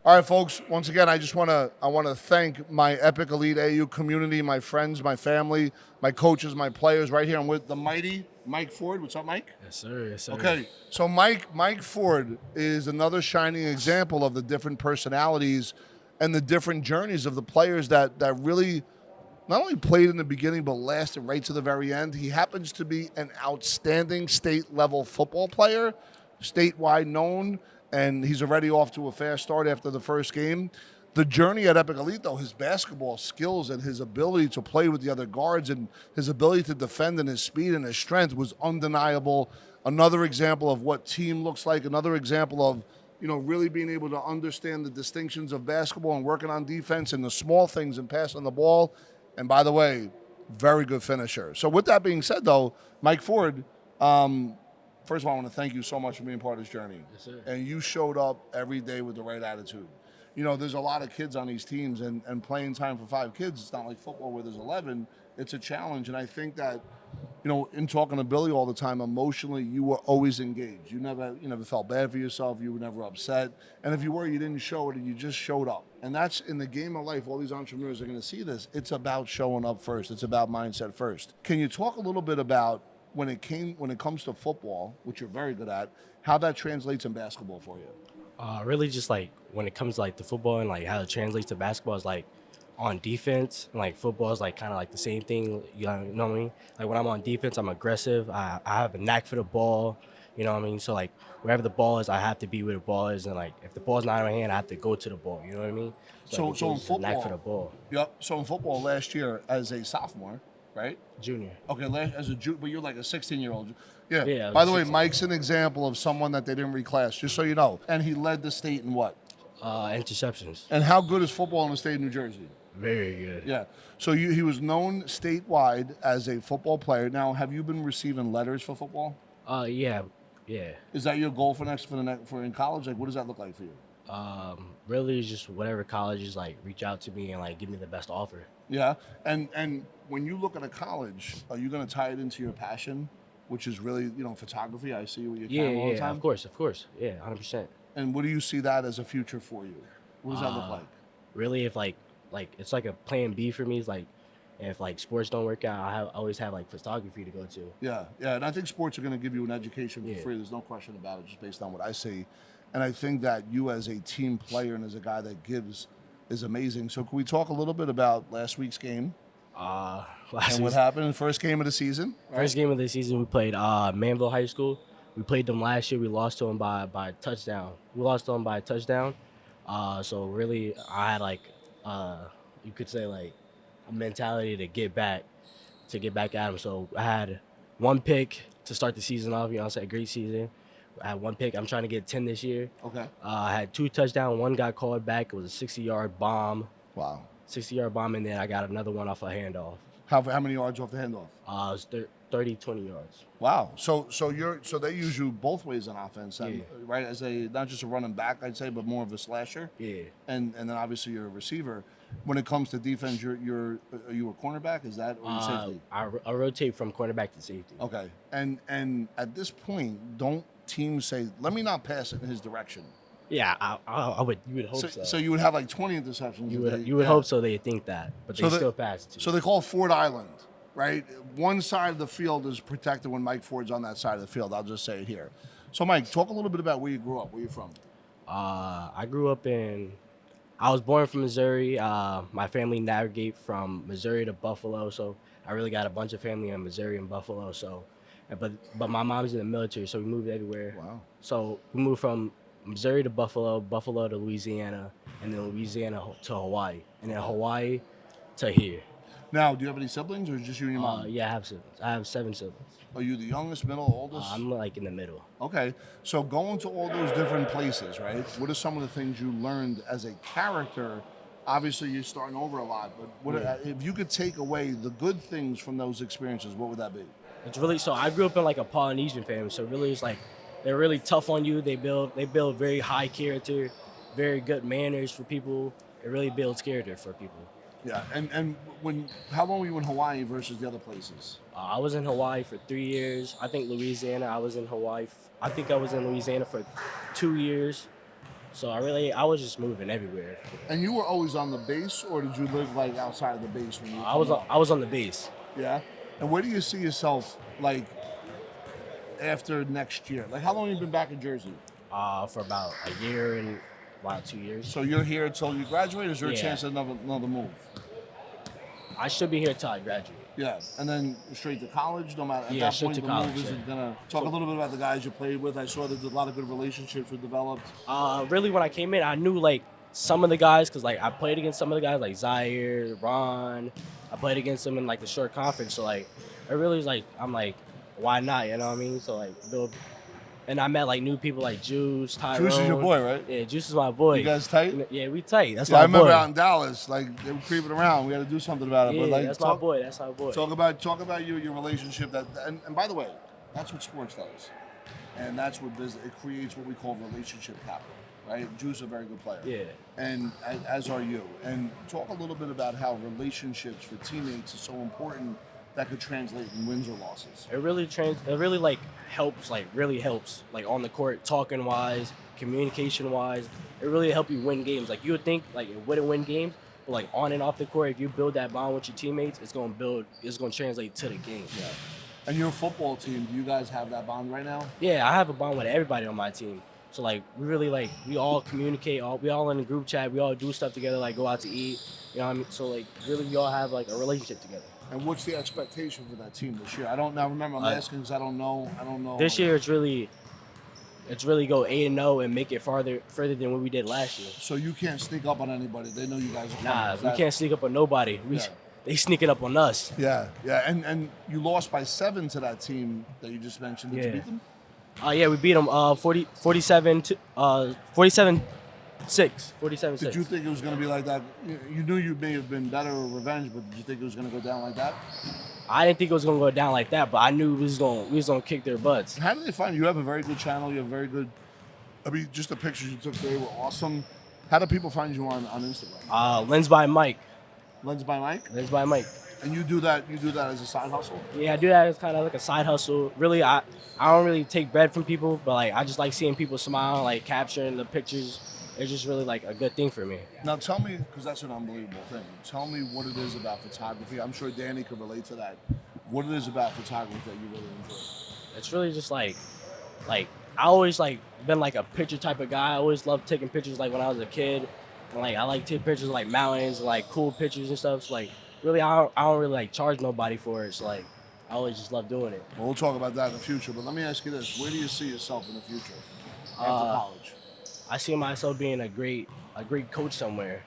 All right, folks. Once again, I want to thank my EPIC ELITE AAU community, my friends, my family, my coaches, my players. Right here, I'm with the mighty Mike Ford. What's up, Mike? Yes, sir. Yes, sir. Okay, so Mike Ford is another shining example of the different personalities and the different journeys of the players that really not only played in the beginning but lasted right to the very end. He happens to be an outstanding state level football player, statewide known, and he's already off to a fast start after the first game. The journey at Epic Elite, though, his basketball skills and his ability to play with the other guards and his ability to defend and his speed and his strength was undeniable. Another example of what team looks like, another example of really being able to understand the distinctions of basketball and working on defense and the small things and passing the ball. And by the way, very good finisher. So with that being said, though, Mike Ford, first of all, I want to thank you so much for being part of this journey. Yes, sir. And you showed up every day with the right attitude. There's a lot of kids on these teams, and playing time for 5 kids, it's not like football where there's 11. It's a challenge, and I think that, in talking to Billy all the time, emotionally, you were always engaged. You never felt bad for yourself. You were never upset. And if you were, you didn't show it, and you just showed up. And that's in the game of life. All these entrepreneurs are going to see this. It's about showing up first. It's about mindset first. Can you talk a little bit about when it comes to football, which you're very good at, how that translates in basketball for you? Really, just like when it comes to like the football and like how it translates to basketball is like on defense, and like football is like kind of like the same thing. You know what I mean? Like when I'm on defense, I'm aggressive. I have a knack for the ball. You know what I mean? So like wherever the ball is, I have to be where the ball is, and like if the ball's not in my hand, I have to go to the ball. You know what I mean? So like, in it's a knack for the football, ball. yep. So in football last year, as a sophomore, right? Junior. Okay, but you're like a 16-year-old. Yeah. Yeah, I was By the way, 16. Mike's an example of someone that they didn't reclass, just so you know. And he led the state in what? Interceptions. And how good is football in the state of New Jersey? Very good. Yeah. So he was known statewide as a football player. Now, have you been receiving letters for football? Yeah. Yeah. Is that your goal for in college? Like, what does that look like for you? Really, it's just whatever colleges like reach out to me and like give me the best offer. Yeah. And when you look at a college, are you going to tie it into your passion, which is really, photography? I see you with your Yeah, camera all the yeah, time. of course, yeah, 100%. And what do you see that as a future for you? What does that look like? Really, if like it's like a plan B for me. Is like if like sports don't work out, I always have like photography to go to. Yeah, yeah. And I think sports are going to give you an education for Yeah. free. There's no question about it, just based on what I see. And I think that you as a team player and as a guy that gives is amazing. So can we talk a little bit about last week's game Last and what week, happened in the first game of the season? first game of the season, we played Manville High School. We played them last year. We lost to them by a touchdown. We lost to them by a touchdown. So really, I had like you could say like a mentality to get back at them. So I had one pick to start the season off. I said great season. I had one pick. I'm trying to get 10 this year. Okay. I had 2 touchdowns. One got called back. It was a 60-yard bomb. Wow. 60-yard bomb, and then I got another one off a handoff. How many yards off the handoff? It was 30, 20 yards. Wow. So they use you both ways on offense, then, Yeah. right? As a not just a running back, I'd say, but more of a slasher. Yeah. And then obviously you're a receiver. When it comes to defense, are you a cornerback? Is that or you safety? I rotate from cornerback to safety. Okay. And at this point, don't teams say, "Let me not pass it in his direction"? Yeah, I would. You would hope so. So you would have like 20 interceptions. You would hope so. They think that, but they still pass it to you. So they call Ford Island, right? One side of the field is protected when Mike Ford's on that side of the field. I'll just say it here. So Mike, talk a little bit about where you grew up. Where you from? I grew up in. I was born from Missouri. My family navigate from Missouri to Buffalo, so I really got a bunch of family in Missouri and Buffalo. So, but my mom's in the military, so we moved everywhere. Wow. So we moved from Missouri to Buffalo, Buffalo to Louisiana, and then Louisiana to Hawaii, and then Hawaii to here. Now, do you have any siblings, or just you and your mom? Yeah, I have siblings. I have 7 siblings. Are you the youngest, middle, oldest? I'm like in the middle. Okay, so going to all those different places, right? What are some of the things you learned as a character? Obviously, you're starting over a lot, but if you could take away the good things from those experiences, what would that be? It's really so. I grew up in like a Polynesian family, so really it's like they're really tough on you. They build very high character, very good manners for people. It really builds character for people. Yeah, and how long were you in Hawaii versus the other places? I was in Hawaii for 3 years. I think Louisiana. I was in Hawaii. I think I was in Louisiana for 2 years, So I was just moving everywhere. And you were always on the base, or did you live like outside of the base when you were coming up? I was on the base. Yeah. And where do you see yourself like after next year? Like, how long have you been back in Jersey? For about a year and about 2 years. So you're here until you graduate. Is there a Yeah. chance of another move? I should be here till I graduate. Yeah, and then straight to college. No matter at Yeah, that straight point, to the college, move isn't yeah. gonna talk a little bit about the guys you played with. I saw that a lot of good relationships were developed. Really, when I came in, I knew like some of the guys because like I played against some of the guys like Zaire, Ron. I played against them in like the short conference. So like, it really was like I'm like, why not? You know what I mean? So like, and I met like new people like Juice, Tyrone. Juice is your boy, right? Yeah, Juice is my boy. You guys tight? Yeah, we tight. That's Yeah, my I remember boy. out in Dallas, like they were creeping around. We had to do something about it. Yeah, but like, that's my boy. That's my boy. Talk about your relationship. And by the way, that's what sports does, and that's what business. It creates what we call relationship capital, right? Juice is a very good player. Yeah. And as are you. And talk a little bit about how relationships for teammates is so important. That could translate in wins or losses. It really like helps, like on the court, talking wise, communication wise. It really help you win games. Like you would think like it wouldn't win games, but like on and off the court, if you build that bond with your teammates, it's gonna translate to the game. Yeah. And your football team, do you guys have that bond right now? Yeah, I have a bond with everybody on my team. So like we really like we all communicate, we all in a group chat, we all do stuff together, like go out to eat. You know what I mean? So like really we all have like a relationship together. And what's the expectation for that team this year? I don't now remember. I'm asking because I don't know. This year it's really go 8-0 and make it further than what we did last year. So you can't sneak up on anybody. They know you guys are Nah, coming. we can't sneak up on nobody. They sneaking up on us. Yeah, yeah. And you lost by 7 to that team that you just mentioned. Did you beat them? Yeah, we beat them 47 6. Did you think it was going to be like that? You knew you may have been better or revenge, but did you think it was going to go down like that? I didn't think it was gonna go down like that, but I knew we was gonna kick their butts. How did they find you? You have a very good channel. You have very good. I mean, just the pictures you took today were awesome. How do people find you on Instagram? Lens by Mike. Lens by Mike. Lens by Mike. And you do that as a side hustle? Yeah, I do that as kind of like a side hustle. Really, I don't really take bread from people, but like I just like seeing people smile, like capturing the pictures. It's just really like a good thing for me. Now tell me, because that's an unbelievable thing. Tell me what it is about photography. I'm sure Danny could relate to that. What it is about photography that you really enjoy? It's really just like I always like been like a picture type of guy. I always loved taking pictures like when I was a kid. And, like I like taking pictures of, like mountains, like cool pictures and stuff. So like really, I don't really like charge nobody for it. So like I always just love doing it. Well, we'll talk about that in the future. But let me ask you this: where do you see yourself in the future after college? I see myself being a great coach somewhere,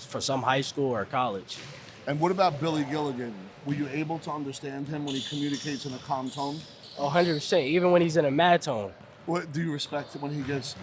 for some high school or college. And what about Billy Gilligan? Were you able to understand him when he communicates in a calm tone? 100%. Even when he's in a mad tone. What do you respect when he gets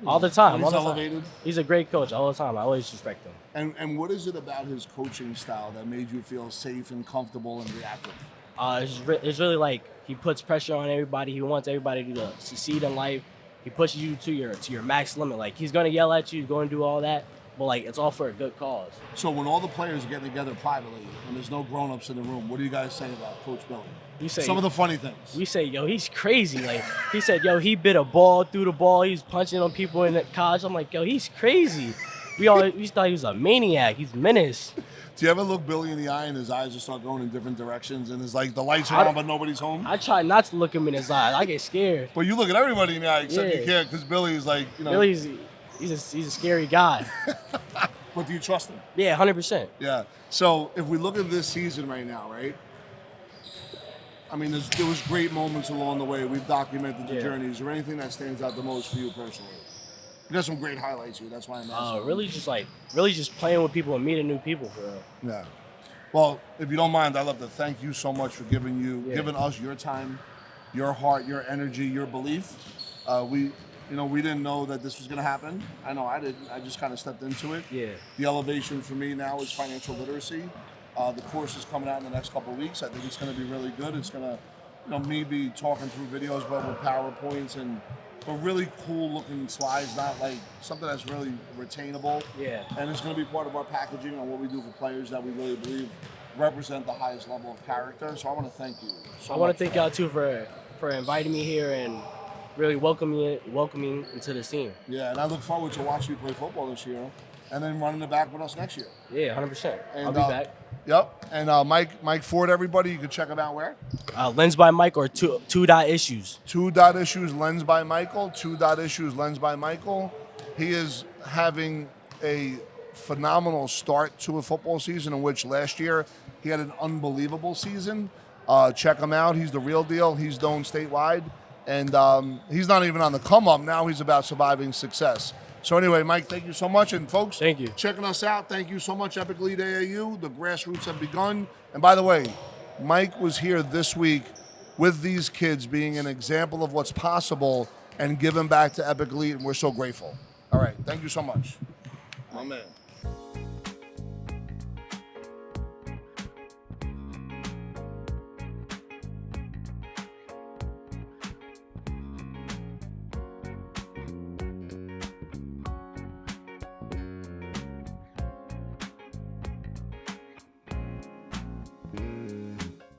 all the time? When he's elevated. He's a great coach all the time. I always respect him. And what is it about his coaching style that made you feel safe and comfortable and reactive? It's really like he puts pressure on everybody. He wants everybody to succeed in life. He pushes you to your max limit. Like he's gonna yell at you, he's gonna do all that, but like it's all for a good cause. So when all the players get together privately and there's no grown-ups in the room, what do you guys say about Coach Billy? We say some of the funny things. We say, yo, he's crazy. Like he said, yo, he bit a ball through the ball. He's punching on people in the college. I'm like, yo, he's crazy. We thought he was a maniac. He's menace. Do you ever look Billy in the eye and his eyes just start going in different directions and it's like the lights are on but nobody's home? I try not to look him in his eyes. I get scared. But you look at everybody in the eye except you can't because Billy is like, you know. Billy's he's a scary guy. But do you trust him? Yeah, 100%. Yeah. So if we look at this season right now, right? I mean, there was great moments along the way. We've documented the journey. Is there anything that stands out the most for you personally? You got some great highlights here. That's why I'm asking. Really just playing with people and meeting new people for real. Yeah. Well, if you don't mind, I'd love to thank you so much for giving us your time, your heart, your energy, your belief. We didn't know that this was going to happen. I know I didn't. I just kind of stepped into it. Yeah. The elevation for me now is financial literacy. The course is coming out in the next couple of weeks. I think it's going to be really good. It's going to, me be talking through videos, but with PowerPoints but really cool looking slides, not like something that's really retainable. Yeah. And it's going to be part of our packaging on what we do for players that we really believe represent the highest level of character. So I want to thank you. I want to thank y'all too for inviting me here and really welcoming into the scene. Yeah, and I look forward to watching you play football this year, and then running it back with us next year. Yeah, 100%. And, I'll be back. Yep. And Mike Ford, everybody, you can check him out where? Lens by Mike or two dot issues. 2.issues lens by Michael. 2.issues lens by Michael. He is having a phenomenal start to a football season in which last year he had an unbelievable season. Check him out. He's the real deal. He's known statewide. And he's not even on the come up now. He's about surviving success. So anyway, Mike, thank you so much. And folks, Thank you. Checking us out. Thank you so much, EPIC ELITE AAU. The grassroots have begun. And by the way, Mike was here this week with these kids being an example of what's possible and giving back to EPIC ELITE, and we're so grateful. All right, thank you so much. My man.